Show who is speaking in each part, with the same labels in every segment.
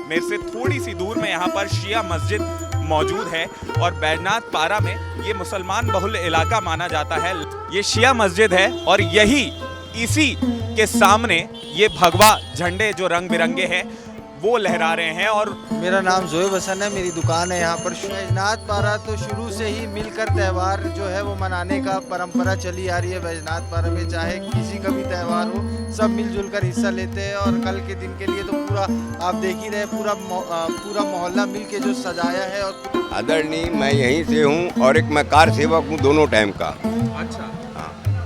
Speaker 1: मेरे से थोड़ी सी दूर में यहाँ पर शिया मस्जिद मौजूद है और बैजनाथ पारा में ये मुसलमान बहुल इलाका माना जाता है। ये शिया मस्जिद है और यही इसी के सामने ये भगवा झंडे जो रंग बिरंगे हैं वो लहरा रहे हैं। और
Speaker 2: मेरा नाम जोएब हसन है, मेरी दुकान है यहाँ पर। बैजनाथ पारा तो शुरू से ही मिलकर त्यौहार जो है वो मनाने का परंपरा चली आ रही है। बैजनाथ पारा में चाहे किसी का भी त्यौहार हो, सब मिलजुल कर हिस्सा लेते हैं। और कल के दिन के लिए तो पूरा आप देख ही रहे, पूरा मोहल्ला मिल के जो सजाया है। और
Speaker 3: आदरणीय, मैं यहीं से हूँ और एक मैं कार सेवक हूँ दोनों टाइम का।
Speaker 1: अच्छा,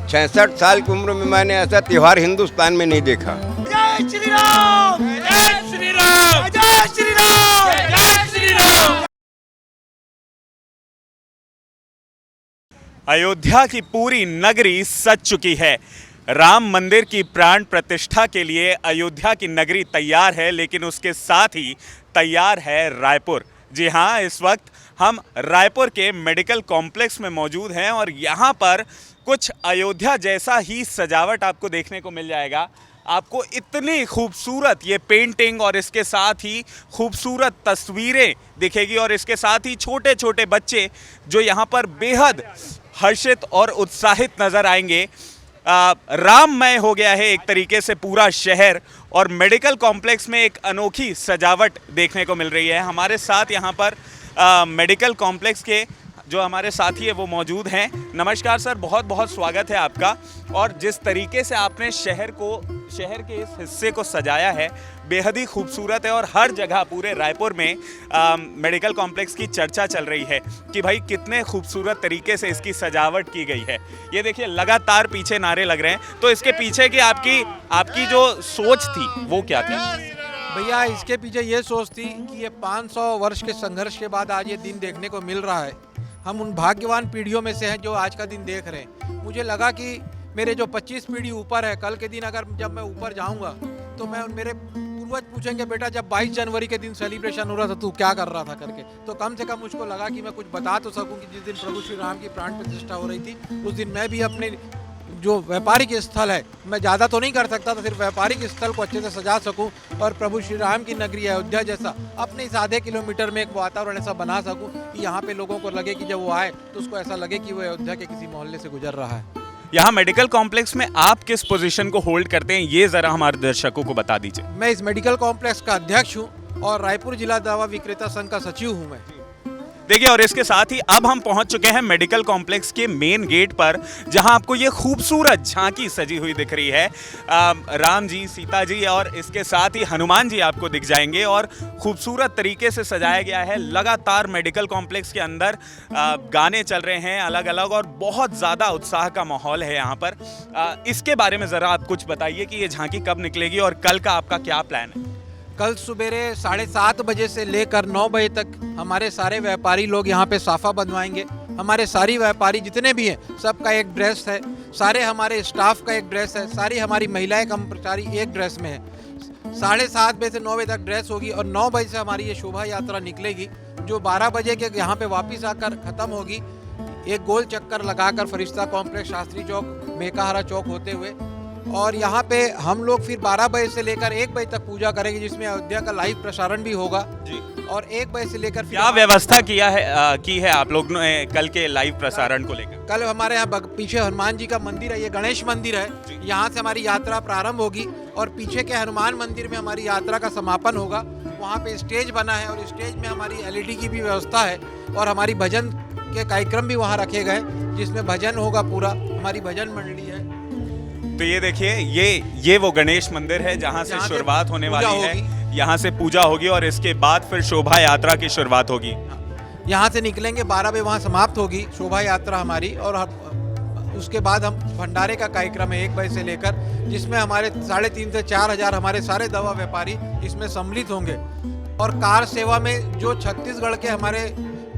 Speaker 3: 66 साल की उम्र में मैंने ऐसा त्यौहार हिंदुस्तान में नहीं देखा।
Speaker 1: जय श्री राम, जय श्री राम, जय श्री राम, जय श्री राम। अयोध्या की पूरी नगरी सज चुकी है। राम मंदिर की प्राण प्रतिष्ठा के लिए अयोध्या की नगरी तैयार है, लेकिन उसके साथ ही तैयार है रायपुर। जी हाँ, इस वक्त हम रायपुर के मेडिकल कॉम्प्लेक्स में मौजूद हैं और यहाँ पर कुछ अयोध्या जैसा ही सजावट आपको देखने को मिल जाएगा। आपको इतनी खूबसूरत ये पेंटिंग और इसके साथ ही खूबसूरत तस्वीरें दिखेगी और इसके साथ ही छोटे छोटे बच्चे जो यहाँ पर बेहद हर्षित और उत्साहित नज़र आएंगे। राममय हो गया है एक तरीके से पूरा शहर और मेडिकल कॉम्प्लेक्स में एक अनोखी सजावट देखने को मिल रही है। हमारे साथ यहाँ पर मेडिकल कॉम्प्लेक्स के जो हमारे साथी है वो मौजूद हैं। नमस्कार सर, बहुत बहुत स्वागत है आपका। और जिस तरीके से आपने शहर के इस हिस्से को सजाया है बेहद ही खूबसूरत है और हर जगह पूरे रायपुर में मेडिकल कॉम्प्लेक्स की चर्चा चल रही है कि भाई कितने खूबसूरत तरीके से इसकी सजावट की गई है। ये देखिए लगातार पीछे नारे लग रहे हैं, तो इसके पीछे की आपकी जो सोच थी वो क्या थी?
Speaker 2: भैया, इसके पीछे ये सोच थी कि ये 500 वर्ष के संघर्ष के बाद आज ये दिन देखने को मिल रहा है। हम उन भाग्यवान पीढ़ियों में से हैं जो आज का दिन देख रहे हैं। मुझे लगा कि मेरे जो 25 पीढ़ी ऊपर है, कल के दिन अगर जब मैं ऊपर जाऊंगा तो मैं मेरे पूर्वज पूछेंगे, बेटा जब 22 जनवरी के दिन सेलिब्रेशन हो रहा था तू क्या कर रहा था करके। तो कम से कम मुझको लगा कि मैं कुछ बता तो सकूं कि जिस दिन प्रभु श्री राम की प्राण प्रतिष्ठा हो रही थी उस दिन मैं भी अपने जो व्यापारिक स्थल है, मैं ज़्यादा तो नहीं कर सकता था, सिर्फ व्यापारिक स्थल को अच्छे से सजा सकूं और प्रभु श्री राम की नगरी अयोध्या जैसा अपने इस आधे किलोमीटर में एक वातावरण ऐसा बना सकूं कि यहाँ पे लोगों को लगे कि जब वो आए तो उसको ऐसा लगे कि वो अयोध्या के किसी मोहल्ले से गुजर रहा है।
Speaker 1: यहाँ मेडिकल कॉम्प्लेक्स में आप किस पोजीशन को होल्ड करते हैं, ये जरा हमारे दर्शकों को बता दीजिए।
Speaker 2: मैं इस मेडिकल कॉम्प्लेक्स का अध्यक्ष हूँ और रायपुर जिला दवा विक्रेता संघ का सचिव हूँ मैं।
Speaker 1: देखिए, और इसके साथ ही अब हम पहुंच चुके हैं मेडिकल कॉम्प्लेक्स के मेन गेट पर, जहां आपको ये खूबसूरत झांकी सजी हुई दिख रही है। राम जी, सीता जी और इसके साथ ही हनुमान जी आपको दिख जाएंगे और खूबसूरत तरीके से सजाया गया है। लगातार मेडिकल कॉम्प्लेक्स के अंदर गाने चल रहे हैं अलग अलग और बहुत ज़्यादा उत्साह का माहौल है यहाँ पर। इसके बारे में ज़रा आप कुछ बताइए कि ये झांकी कब निकलेगी और कल का आपका क्या प्लान है?
Speaker 2: कल सुबेरे 7:30 बजे से लेकर 9 बजे तक हमारे सारे व्यापारी लोग यहाँ पे साफा बनवाएंगे। हमारे सारी व्यापारी जितने भी हैं सबका एक ड्रेस है, सारे हमारे स्टाफ का एक ड्रेस है, सारी हमारी महिलाएं कर्मचारी एक ड्रेस में है। 7:30 बजे से 9 बजे तक ड्रेस होगी और 9 बजे से हमारी ये शोभा यात्रा निकलेगी जो 12 बजे के यहाँ पे वापस आकर ख़त्म होगी। एक गोल चक्कर लगाकर फरिश्ता कॉम्प्लेक्स, शास्त्री चौक, मेकाहारा चौक होते हुए और यहाँ पे हम लोग फिर 12 बजे से लेकर 1 बजे तक पूजा करेंगे, जिसमें अयोध्या का लाइव प्रसारण भी होगा जी। और 1 बजे से लेकर
Speaker 1: क्या व्यवस्था की है आप लोग ने कल के लाइव प्रसारण को लेकर?
Speaker 2: कल हमारे यहाँ पीछे हनुमान जी का मंदिर है, ये गणेश मंदिर है, यहाँ से हमारी यात्रा प्रारंभ होगी और पीछे के हनुमान मंदिर में हमारी यात्रा का समापन होगा। वहाँ पे स्टेज बना है और स्टेज में हमारी LED की भी व्यवस्था है और हमारी भजन के कार्यक्रम भी वहाँ रखे गए जिसमें भजन होगा, पूरा हमारी भजन मंडली है।
Speaker 1: तो ये देखिए, ये वो गणेश मंदिर है जहाँ से शुरुआत होने वाली है। यहाँ से पूजा होगी और इसके बाद फिर शोभा यात्रा की शुरुआत होगी।
Speaker 2: यहाँ से निकलेंगे 12 बजे, वहाँ समाप्त होगी शोभा यात्रा हमारी और उसके बाद हम भंडारे का कार्यक्रम है 1 बजे से लेकर, जिसमें हमारे 3,500 से 4,000 हमारे सारे दवा व्यापारी इसमें सम्मिलित होंगे। और कार सेवा में जो छत्तीसगढ़ के हमारे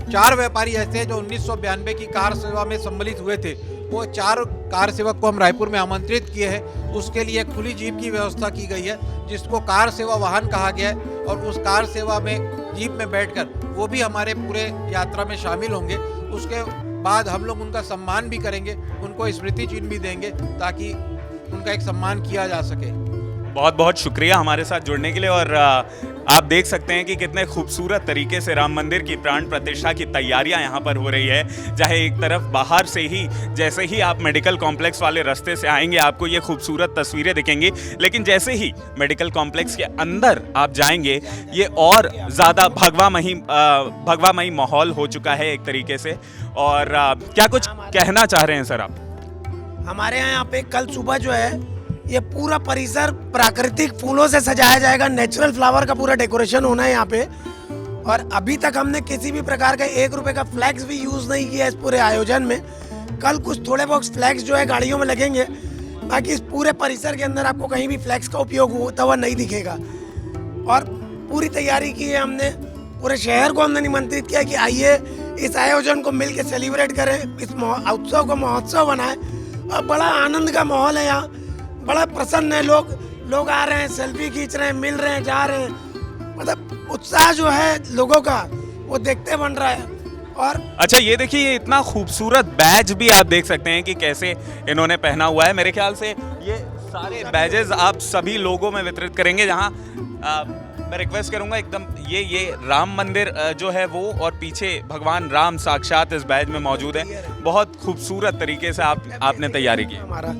Speaker 2: 4 व्यापारी ऐसे हैं जो 1992 की कार सेवा में सम्मिलित हुए थे, वो 4 कार सेवक को हम रायपुर में आमंत्रित किए हैं। उसके लिए खुली जीप की व्यवस्था की गई है जिसको कार सेवा वाहन कहा गया है और उस कार सेवा में जीप में बैठकर वो भी हमारे पूरे यात्रा में शामिल होंगे। उसके बाद हम लोग उनका सम्मान भी करेंगे, उनको स्मृति चिन्ह भी देंगे ताकि उनका एक सम्मान किया जा सके।
Speaker 1: बहुत बहुत शुक्रिया हमारे साथ जुड़ने के लिए और आप देख सकते हैं कि कितने खूबसूरत तरीके से राम मंदिर की प्राण प्रतिष्ठा की तैयारियां यहाँ पर हो रही है। चाहे एक तरफ बाहर से ही जैसे ही आप मेडिकल कॉम्प्लेक्स वाले रास्ते से आएंगे आपको ये खूबसूरत तस्वीरें दिखेंगी, लेकिन जैसे ही मेडिकल कॉम्प्लेक्स के अंदर आप जाएंगे ये और ज़्यादा भगवामयी माहौल हो चुका है एक तरीके से। और क्या कुछ कहना चाह रहे हैं सर आप?
Speaker 4: हमारे यहाँ पे कल सुबह जो है ये पूरा परिसर प्राकृतिक फूलों से सजाया जाएगा। नेचुरल फ्लावर का पूरा डेकोरेशन होना है यहाँ पे। और अभी तक हमने किसी भी प्रकार का 1 रुपए का फ्लैक्स भी यूज नहीं किया इस पूरे आयोजन में। कल कुछ थोड़े बहुत फ्लैक्स जो है गाड़ियों में लगेंगे, बाकी इस पूरे परिसर के अंदर आपको कहीं भी फ्लैक्स का उपयोग होता हुआ नहीं दिखेगा। और पूरी तैयारी की है हमने, पूरे शहर को हमने निमंत्रित किया कि आइए इस आयोजन को मिल के सेलिब्रेट करें, इस उत्सव को महोत्सव बनाएं। और बड़ा आनंद का माहौल है यहाँ, बड़ा प्रसन्न है। लोग आ रहे हैं, सेल्फी खींच रहे हैं, मिल रहे हैं, जा रहे हैं। मतलब उत्साह जो है लोगों का वो देखते बन रहा है। और
Speaker 1: अच्छा ये देखिए, ये इतना खूबसूरत बैज भी आप देख सकते हैं कि कैसे इन्होंने पहना हुआ है। मेरे ख्याल से ये सारे बैजेस आप सभी लोगों में वितरित करेंगे। जहां मैं रिक्वेस्ट करूंगा एकदम ये राम मंदिर जो है वो, और पीछे भगवान राम साक्षात इस बैज में मौजूद है। बहुत खूबसूरत तरीके से आपने तैयारी की।
Speaker 4: हमारा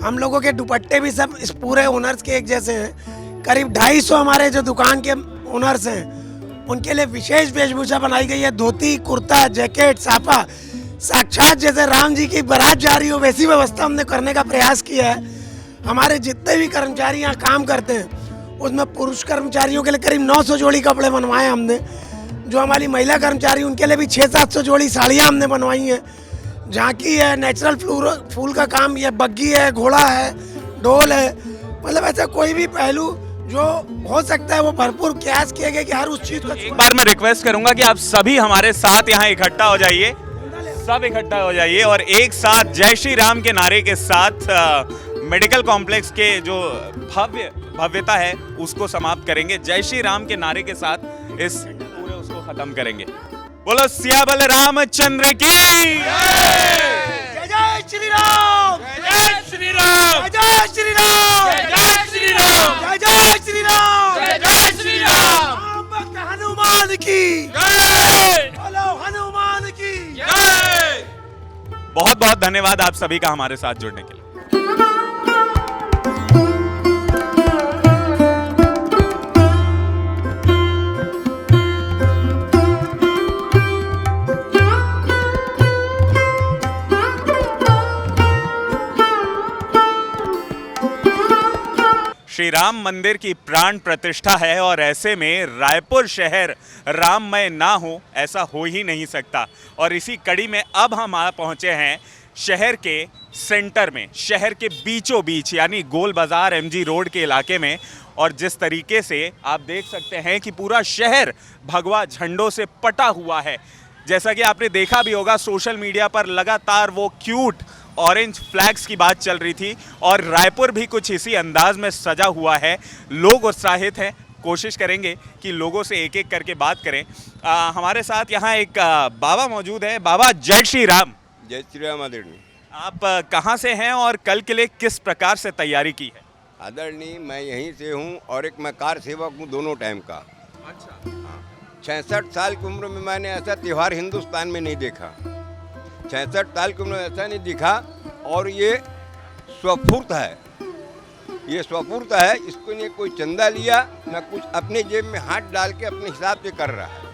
Speaker 4: हम लोगों के दुपट्टे भी सब इस पूरे ओनर्स के एक जैसे हैं। करीब 250 हमारे जो दुकान के ओनर्स हैं उनके लिए विशेष वेशभूषा बनाई गई है। धोती, कुर्ता, जैकेट, साफा, साक्षात जैसे राम जी की बारात जा रही हो वैसी व्यवस्था हमने करने का प्रयास किया है। हमारे जितने भी कर्मचारी यहाँ काम करते हैं उसमें पुरुष कर्मचारियों के लिए करीब 900 जोड़ी कपड़े बनवाए हमने। जो हमारी महिला कर्मचारी उनके लिए भी 600-700 जोड़ी साड़ियाँ हमने बनवाई हैं। झांकी है, नेचुरल फूल का काम, ये बग्गी है, घोड़ा है, ढोल है, मतलब ऐसा कोई भी पहलू जो हो सकता है वो भरपूर प्रयास किए गए कि हर उस चीज को।
Speaker 1: एक बार मैं रिक्वेस्ट करूंगा कि आप सभी हमारे साथ यहाँ इकट्ठा हो जाइए, सब इकट्ठा हो जाइए और एक साथ जय श्री राम के नारे के साथ मेडिकल कॉम्प्लेक्स के जो भव्यता है उसको समाप्त करेंगे। जय श्री राम के नारे के साथ इस पूरे उसको खत्म करेंगे। बोलो सियाबल रामचंद्र की
Speaker 4: जय जय श्री राम,
Speaker 1: जय श्री राम,
Speaker 4: जय श्री राम,
Speaker 1: जय श्री राम,
Speaker 4: जय जय श्री राम,
Speaker 1: जय श्री राम,
Speaker 4: राम भक्त हनुमान की
Speaker 1: जय,
Speaker 4: बोलो हनुमान की
Speaker 1: जय। बहुत बहुत धन्यवाद आप सभी का हमारे साथ जुड़ने के लिए। श्री राम मंदिर की प्राण प्रतिष्ठा है और ऐसे में रायपुर शहर राममय ना हो ऐसा हो ही नहीं सकता। और इसी कड़ी में अब हम आ पहुंचे हैं शहर के सेंटर में, शहर के बीचों बीच यानी गोल बाजार एमजी रोड के इलाके में। और जिस तरीके से आप देख सकते हैं कि पूरा शहर भगवा झंडों से पटा हुआ है। जैसा कि आपने देखा भी होगा सोशल मीडिया पर लगातार वो क्यूट ऑरेंज फ्लैग्स की बात चल रही थी और रायपुर भी कुछ इसी अंदाज में सजा हुआ है। लोग उत्साहित हैं, कोशिश करेंगे कि लोगों से एक एक करके बात करें। हमारे साथ यहाँ एक बाबा मौजूद है। बाबा जय श्री राम।
Speaker 3: जय श्री राम आदरणीय।
Speaker 1: आप कहाँ से हैं और कल के लिए किस प्रकार से तैयारी की है?
Speaker 3: आदरणीय, मैं यहीं से हूँ और एक मैं कार सेवक हूँ दोनों टाइम का।
Speaker 1: अच्छा।
Speaker 3: 66 साल की उम्र में मैंने ऐसा त्यौहार हिंदुस्तान में नहीं देखा। 66 साल की उम्र में ऐसा नहीं दिखा। और ये स्वफूर्त है, ये स्वफूर्त है। इसको नहीं कोई चंदा लिया ना कुछ, अपने जेब में हाथ डाल के अपने हिसाब से कर रहा है।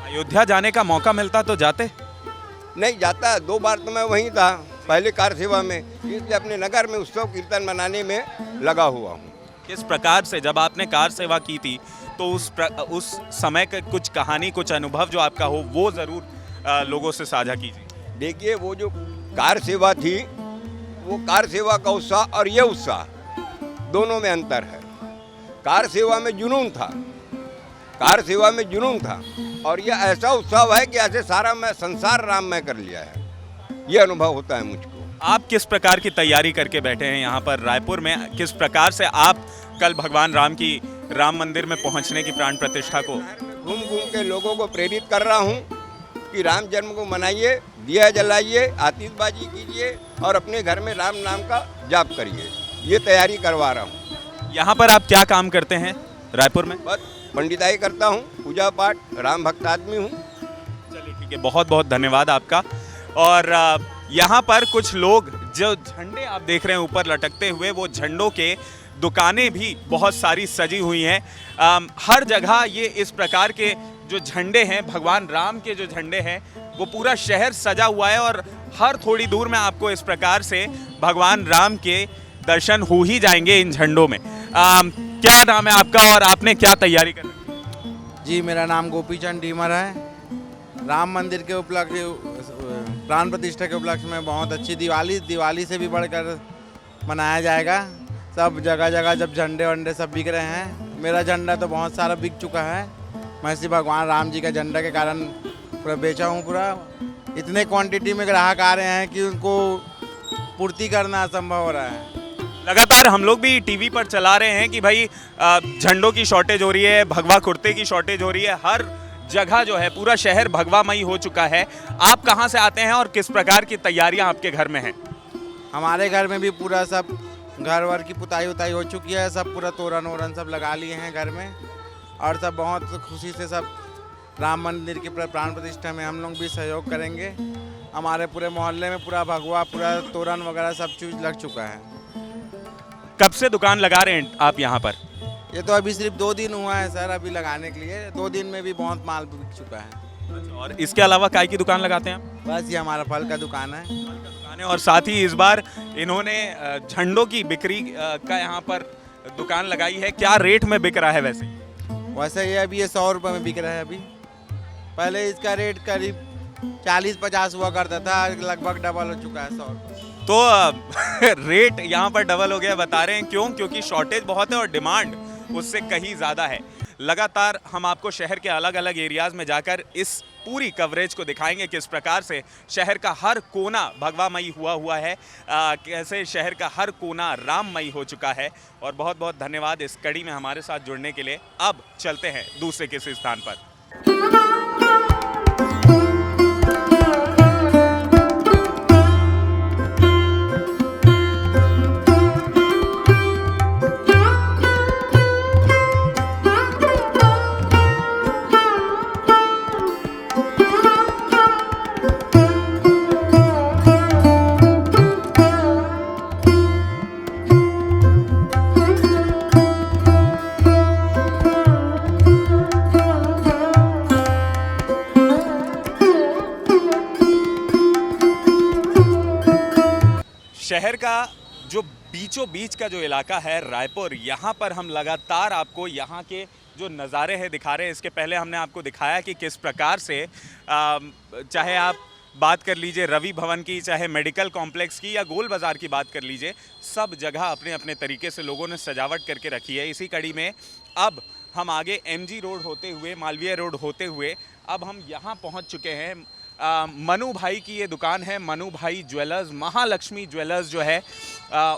Speaker 1: अयोध्या जाने का मौका मिलता तो जाते?
Speaker 3: नहीं जाता, 2 बार तो मैं वहीं था पहले कार सेवा में, इसलिए अपने नगर में उत्सव कीर्तन मनाने में लगा हुआ हूँ।
Speaker 1: किस प्रकार से जब आपने कार सेवा की थी तो उस समय का कुछ कहानी, कुछ अनुभव जो आपका हो वो ज़रूर लोगों से साझा कीजिए।
Speaker 3: देखिए, वो जो कार सेवा थी, वो कार सेवा का उत्साह और ये उत्साह दोनों में अंतर है। कार सेवा में जुनून था, कार सेवा में जुनून था, और ये ऐसा उत्साह है कि ऐसे सारा मैं संसार राममय कर लिया है, ये अनुभव होता है मुझको।
Speaker 1: आप किस प्रकार की तैयारी करके बैठे हैं यहाँ पर रायपुर में? किस प्रकार से आप कल भगवान राम की राम मंदिर में पहुँचने की प्राण प्रतिष्ठा को
Speaker 3: घूम घूम के लोगों को प्रेरित कर रहा हूँ कि राम जन्म को मनाइए, दिया जलाइए, आतिशबाजी कीजिए और अपने घर में राम नाम का जाप करिए। ये तैयारी करवा रहा हूँ।
Speaker 1: यहाँ पर आप क्या काम करते हैं रायपुर में?
Speaker 3: बस पंडिताई करता हूँ, पूजा पाठ, राम भक्त आदमी हूँ।
Speaker 1: चलिए ठीक है, बहुत बहुत धन्यवाद आपका। और यहाँ पर कुछ लोग, जो झंडे आप देख रहे हैं ऊपर लटकते हुए, वो झंडों के दुकानें भी बहुत सारी सजी हुई हैं। हर जगह ये इस प्रकार के जो झंडे हैं, भगवान राम के जो झंडे हैं, वो पूरा शहर सजा हुआ है और हर थोड़ी दूर में आपको इस प्रकार से भगवान राम के दर्शन हो ही जाएंगे इन झंडों में। क्या नाम है आपका और आपने क्या तैयारी कर रखी है?
Speaker 5: जी, मेरा नाम गोपीचंद डीमर है। राम मंदिर के उपलक्ष्य, प्राण प्रतिष्ठा के उपलक्ष्य में बहुत अच्छी दिवाली से भी बढ़कर मनाया जाएगा। सब जगह जगह जब झंडे वंडे सब बिक रहे हैं, मेरा झंडा तो बहुत सारा बिक चुका है। मैं इसी भगवान राम जी का झंडा के कारण पूरा बेचा हूँ। पूरा इतने क्वांटिटी में ग्राहक आ रहे हैं कि उनको पूर्ति करना असंभव हो रहा है।
Speaker 1: लगातार हम लोग भी टीवी पर चला रहे हैं कि भाई झंडों की शॉर्टेज हो रही है, भगवा कुर्ते की शॉर्टेज हो रही है, हर जगह जो है पूरा शहर भगवामयी हो चुका है। आप कहां से आते हैं और किस प्रकार की तैयारियां आपके घर में हैं?
Speaker 5: हमारे घर में भी पूरा सब घर वर की पुताई उताई हो चुकी है। सब पूरा तोरण वोरण सब लगा लिए हैं घर में, और सब बहुत खुशी से सब राम मंदिर की प्राण प्रतिष्ठा में हम लोग भी सहयोग करेंगे। हमारे पूरे मोहल्ले में पूरा भगवा, पूरा तोरण वगैरह सब चीज़ लग चुका है।
Speaker 1: कब से दुकान लगा रहे हैं आप यहाँ पर?
Speaker 5: ये तो अभी सिर्फ 2 दिन हुआ है सर, अभी लगाने के लिए। 2 दिन में भी बहुत माल बिक चुका है।
Speaker 1: और इसके अलावा काय की दुकान लगाते हैं आप?
Speaker 5: बस ये हमारा फल का दुकान है।
Speaker 1: दुकान है, और साथ ही इस बार इन्होंने झंडों की बिक्री का यहाँ पर दुकान लगाई है। क्या रेट में बिक रहा है वैसे?
Speaker 5: ये अभी 100 रुपये में बिक रहा है अभी। पहले इसका रेट करीब 40-50 हुआ करता था, लगभग डबल हो चुका है 100 रुपये।
Speaker 1: तो रेट यहाँ पर डबल हो गया, बता रहे हैं क्यों? क्योंकि शॉर्टेज बहुत है और डिमांड उससे कहीं ज़्यादा है। लगातार हम आपको शहर के अलग अलग एरियाज़ में जाकर इस पूरी कवरेज को दिखाएंगे, किस प्रकार से शहर का हर कोना भगवामयी हुआ है, कैसे शहर का हर कोना राममयी हो चुका है। और बहुत बहुत धन्यवाद इस कड़ी में हमारे साथ जुड़ने के लिए। अब चलते हैं दूसरे किसी स्थान पर। शहर का जो बीचों बीच का जो इलाका है रायपुर, यहाँ पर हम लगातार आपको यहाँ के जो नज़ारे हैं दिखा रहे हैं। इसके पहले हमने आपको दिखाया कि किस प्रकार से चाहे आप बात कर लीजिए रवि भवन की, चाहे मेडिकल कॉम्प्लेक्स की, या गोल बाज़ार की बात कर लीजिए, सब जगह अपने अपने तरीके से लोगों ने सजावट करके रखी है। इसी कड़ी में अब हम आगे MG रोड होते हुए, मालवीय रोड होते हुए अब हम यहाँ पहुँच चुके हैं। मनु भाई की ये दुकान है, मनु भाई ज्वेलर्स, महालक्ष्मी ज्वेलर्स जो है।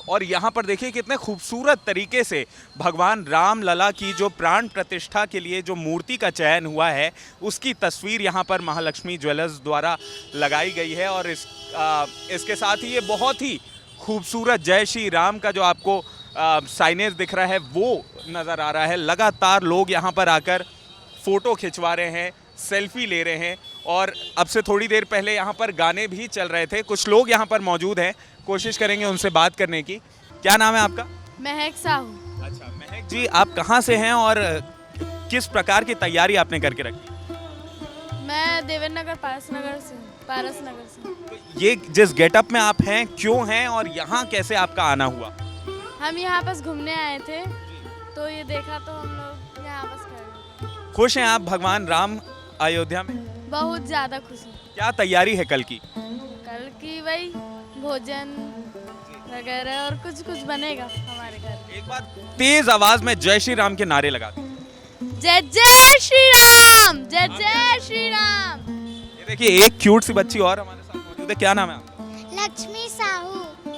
Speaker 1: और यहाँ पर देखिए कितने खूबसूरत तरीके से भगवान राम लला की जो प्राण प्रतिष्ठा के लिए जो मूर्ति का चयन हुआ है, उसकी तस्वीर यहाँ पर महालक्ष्मी ज्वेलर्स द्वारा लगाई गई है। और इसके साथ ही ये बहुत ही खूबसूरत जय श्री राम का जो आपको साइनेज दिख रहा है वो नज़र आ रहा है। लगातार लोग यहाँ पर आकर फ़ोटो खिंचवा रहे हैं, सेल्फी ले रहे हैं। और अब से थोड़ी देर पहले यहाँ पर गाने भी चल रहे थे। कुछ लोग यहाँ पर मौजूद हैं, कोशिश करेंगे उनसे बात करने की। क्या नाम है आपका?
Speaker 6: महक साहू।
Speaker 1: अच्छा महक जी, आप कहाँ से हैं और किस प्रकार की तैयारी आपने करके रखी?
Speaker 6: मैं देवेंद्र नगर पारस नगर से।
Speaker 1: तो ये जिस गेटअप में आप हैं क्यों हैं और यहाँ कैसे आपका आना हुआ?
Speaker 6: हम यहाँ बस घूमने आए थे, तो ये देखा तो हम लोग यहाँ बस खड़े।
Speaker 1: खुश हैं आप भगवान राम अयोध्या में?
Speaker 6: बहुत ज़्यादा खुश हूँ।
Speaker 1: क्या तैयारी है कल की?
Speaker 6: कल की वही भोजन वगैरह और कुछ कुछ बनेगा हमारे घर।
Speaker 1: एक बार तेज आवाज में जय श्री राम के नारे लगा दें।
Speaker 6: जय जय श्री राम, जय जय श्री राम।
Speaker 1: ये देखिए एक क्यूट सी बच्ची और हमारे साथ मौजूद है। क्या नाम है आपका?
Speaker 7: लक्ष्मी साहू।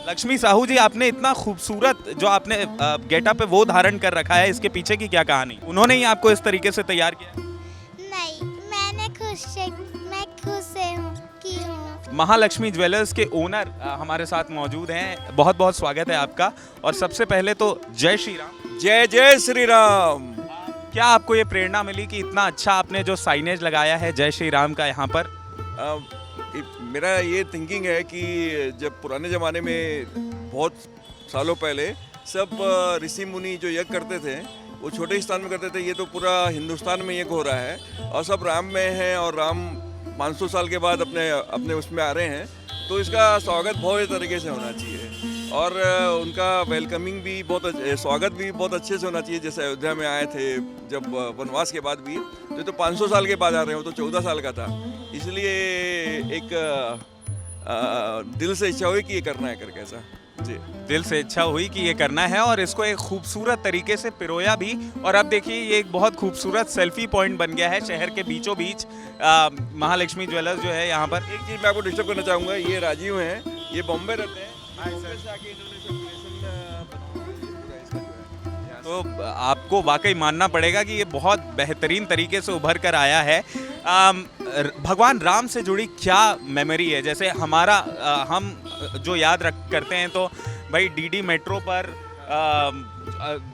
Speaker 1: लक्ष्मी साहू जी, आपने इतना खूबसूरत जो आपने गेटअप है वो धारण कर रखा है, इसके पीछे की क्या कहानी? उन्होंने ही आपको इस तरीके से तैयार किया?
Speaker 7: नहीं, मैं खुश से हूँ की हूँ।
Speaker 1: महालक्ष्मी ज्वेलर्स के ओनर हमारे साथ मौजूद हैं। बहुत बहुत स्वागत है आपका। और सबसे पहले तो जय श्री राम।
Speaker 8: जय जय श्री राम।
Speaker 1: क्या आपको ये प्रेरणा मिली कि इतना अच्छा आपने जो साइनेज लगाया है जय श्री राम का यहाँ पर?
Speaker 8: मेरा ये थिंकिंग है कि जब पुराने ज़माने में बहुत सालों पहले सब ऋषि मुनि जो यज्ञ करते थे वो छोटे स्थान में करते थे, ये तो पूरा हिंदुस्तान में यज्ञ हो रहा है और सब राम में है और राम 500 साल के बाद अपने उसमें आ रहे हैं, तो इसका स्वागत बहुत तरीके से होना चाहिए और उनका वेलकमिंग भी स्वागत भी बहुत अच्छे से होना चाहिए। जैसे अयोध्या में आए थे जब वनवास के बाद भी, तो 500 साल के बाद आ रहे हो, तो 14 साल का था, इसलिए एक दिल से इच्छा हुई कि ये करना है करके ऐसा। जी,
Speaker 1: दिल से इच्छा हुई कि ये करना है और इसको एक खूबसूरत तरीके से पिरोया भी। और अब देखिए ये एक बहुत खूबसूरत सेल्फी पॉइंट बन गया है शहर के बीचों बीच। महालक्ष्मी ज्वेलर्स जो है यहाँ पर।
Speaker 8: एक चीज़ मैं आपको डिस्टर्ब करना चाहूँगा, ये राजीव हैं, ये बॉम्बे रहते हैं, बॉम्बे से आके इन्होंने सब
Speaker 1: तो आपको वाकई मानना पड़ेगा कि ये बहुत बेहतरीन तरीके से उभर कर आया है। भगवान राम से जुड़ी क्या मेमोरी है? जैसे हमारा हम जो याद करते हैं तो भाई डीडी मेट्रो पर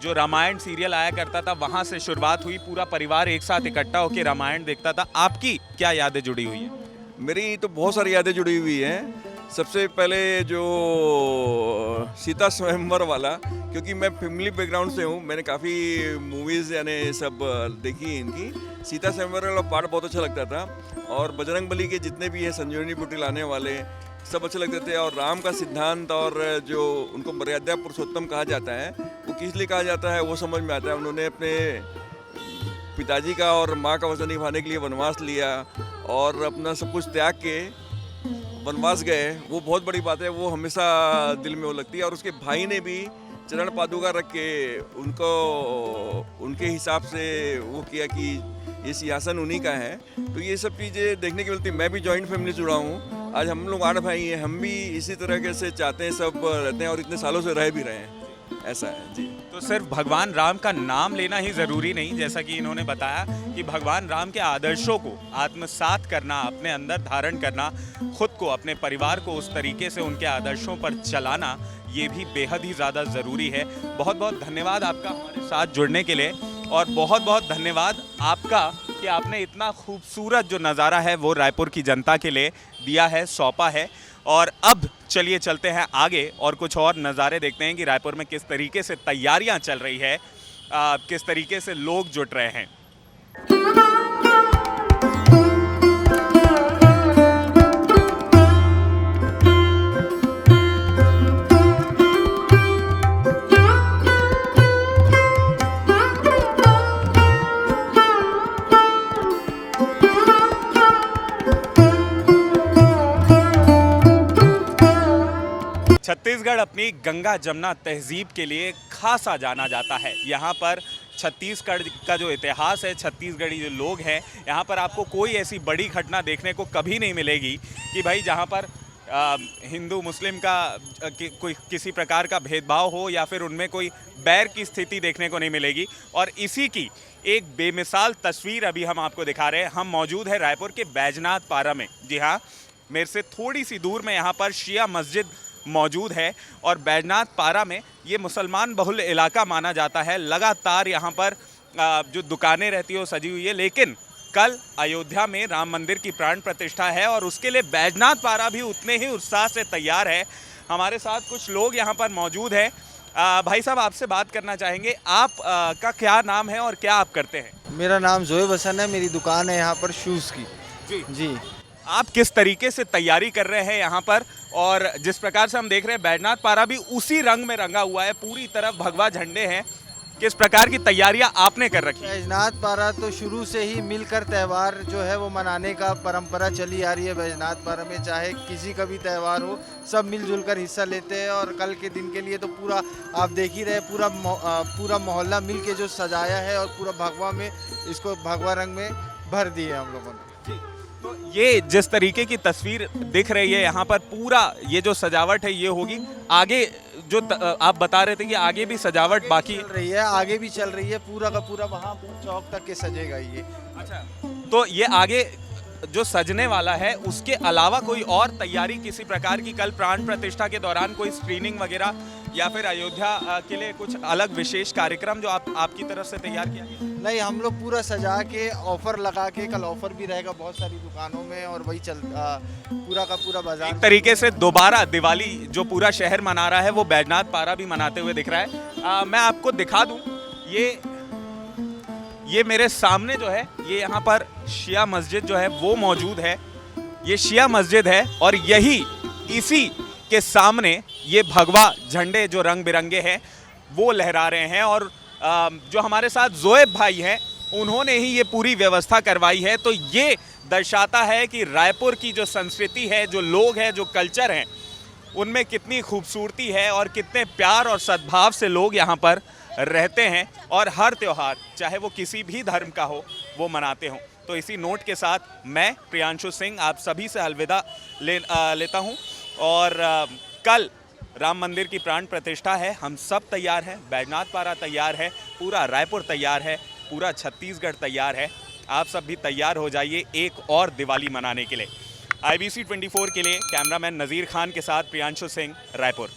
Speaker 1: जो रामायण सीरियल आया करता था वहाँ से शुरुआत हुई, पूरा परिवार एक साथ इकट्ठा होकर रामायण देखता था। आपकी क्या यादें जुड़ी हुई हैं?
Speaker 8: मेरी तो बहुत सारी यादें जुड़ी हुई हैं। सबसे पहले जो सीता स्वयंवर वाला, क्योंकि मैं फैमिली बैकग्राउंड से हूँ, मैंने काफ़ी मूवीज़ यानी सब देखी इनकी। सीता स्वयंवर वाला पार्ट बहुत अच्छा लगता था और बजरंग बली के जितने भी हैं संजीवनी बूटी लाने वाले सब अच्छे लगते थे। और राम का सिद्धांत और जो उनको मर्यादा पुरुषोत्तम कहा जाता है वो किस लिए कहा जाता है वो समझ में आता है। उन्होंने अपने पिताजी का और माँ का वचन निभाने के लिए वनवास लिया और अपना सब कुछ त्याग के वनवास गए, वो बहुत बड़ी बात है, वो हमेशा दिल में वो लगती है। और उसके भाई ने भी चरण पादुका रख के उनको उनके हिसाब से वो किया कि ये सिंहासन उन्हीं का है। तो ये सब चीज़ें देखने की मिलती। मैं भी जॉइंट फैमिली से जुड़ा हूँ, आज हम लोग 8 भाई हैं, हम भी इसी तरह से चाहते हैं, सब रहते हैं और इतने सालों से रह भी रहे हैं, ऐसा है जी।
Speaker 1: तो सिर्फ भगवान राम का नाम लेना ही ज़रूरी नहीं, जैसा कि इन्होंने बताया कि भगवान राम के आदर्शों को आत्मसात करना, अपने अंदर धारण करना, खुद को अपने परिवार को उस तरीके से उनके आदर्शों पर चलाना, ये भी बेहद ही ज़्यादा ज़रूरी है। बहुत बहुत धन्यवाद आपका हमारे साथ जुड़ने के लिए और बहुत बहुत धन्यवाद आपका कि आपने इतना खूबसूरत जो नज़ारा है वो रायपुर की जनता के लिए दिया है, सौंपा है। और अब चलिए चलते हैं आगे और कुछ और नज़ारे देखते हैं कि रायपुर में किस तरीके से तैयारियां चल रही है, किस तरीके से लोग जुट रहे हैं। छत्तीसगढ़ अपनी गंगा जमुना तहजीब के लिए खासा जाना जाता है। यहाँ पर छत्तीसगढ़ का जो इतिहास है, छत्तीसगढ़ी जो लोग हैं, यहाँ पर आपको कोई ऐसी बड़ी घटना देखने को कभी नहीं मिलेगी कि भाई जहाँ पर हिंदू मुस्लिम का कोई किसी प्रकार का भेदभाव हो या फिर उनमें कोई बैर की स्थिति देखने को नहीं मिलेगी। और इसी की एक बेमिसाल तस्वीर अभी हम आपको दिखा रहे हैं। हम मौजूद है रायपुर के बैजनाथ पारा में। जी हाँ, मेरे से थोड़ी सी दूर में यहाँ पर शिया मस्जिद मौजूद है और बैजनाथ पारा में ये मुसलमान बहुल इलाका माना जाता है। लगातार यहाँ पर जो दुकानें रहती है वो सजी हुई है, लेकिन कल अयोध्या में राम मंदिर की प्राण प्रतिष्ठा है और उसके लिए बैजनाथ पारा भी उतने ही उत्साह से तैयार है। हमारे साथ कुछ लोग यहाँ पर मौजूद हैं। भाई साहब, आपसे बात करना चाहेंगे, आप का क्या नाम है और क्या आप करते हैं?
Speaker 9: मेरा नाम जोएब हसन है, मेरी दुकान है यहाँ पर शूज़ की।
Speaker 1: जी
Speaker 9: जी।
Speaker 1: आप किस तरीके से तैयारी कर रहे हैं यहाँ पर? और जिस प्रकार से हम देख रहे हैं बैजनाथ पारा भी उसी रंग में रंगा हुआ है, पूरी तरफ भगवा झंडे हैं। किस प्रकार की तैयारियां आपने कर रखी है?
Speaker 9: बैजनाथ पारा तो शुरू से ही मिलकर त्यौहार जो है वो मनाने का परंपरा चली आ रही है। बैजनाथ पारा में चाहे किसी का भी त्यौहार हो, सब मिलजुल कर हिस्सा लेते हैं। और कल के दिन के लिए तो पूरा आप देख ही रहे, पूरा मोहल्ला मिल के जो सजाया है और पूरा भगवा में इसको भगवा रंग में भर दिए हम लोगों ने।
Speaker 1: तो ये जिस तरीके की तस्वीर दिख रही है यहाँ पर, पूरा ये जो सजावट है ये होगी आगे। जो आप बता रहे थे कि आगे भी सजावट बाकी
Speaker 9: चल रही है, आगे भी चल रही है, पूरा का पूरा वहाँ चौक तक के सजेगा ये।
Speaker 1: अच्छा, तो ये आगे जो सजने वाला है उसके अलावा कोई और तैयारी किसी प्रकार की कल प्राण प्रतिष्ठा के दौरान कोई स्क्रीनिंग वगैरह या फिर अयोध्या के लिए कुछ अलग विशेष कार्यक्रम जो आपकी तरफ से तैयार किया गया?
Speaker 9: नहीं, हम लोग पूरा सजा के ऑफर लगा के, कल ऑफर भी रहेगा बहुत सारी दुकानों में और वही पूरा का पूरा बाजार।
Speaker 1: एक तरीके से दोबारा दिवाली जो पूरा शहर मना रहा है वो बैजनाथ पारा भी मनाते हुए दिख रहा है। मैं आपको दिखा दूं, ये मेरे सामने जो है ये यहाँ पर शिया मस्जिद जो है वो मौजूद है। ये शिया मस्जिद है और इसी के सामने ये भगवा झंडे जो रंग बिरंगे हैं वो लहरा रहे हैं। और जो हमारे साथ जोएब भाई हैं उन्होंने ही ये पूरी व्यवस्था करवाई है। तो ये दर्शाता है कि रायपुर की जो संस्कृति है, जो लोग हैं, जो कल्चर हैं, उनमें कितनी खूबसूरती है और कितने प्यार और सद्भाव से लोग यहाँ पर रहते हैं और हर त्यौहार चाहे वो किसी भी धर्म का हो वो मनाते हों। तो इसी नोट के साथ मैं प्रियांशु सिंह आप सभी से अलविदा लेता हूँ। और कल राम मंदिर की प्राण प्रतिष्ठा है, हम सब तैयार हैं, बैजनाथ पारा तैयार है, पूरा रायपुर तैयार है, पूरा छत्तीसगढ़ तैयार है। आप सब भी तैयार हो जाइए एक और दिवाली मनाने के लिए। IBC 24 के लिए कैमरामैन नज़ीर खान के साथ प्रियांशु सिंह, रायपुर।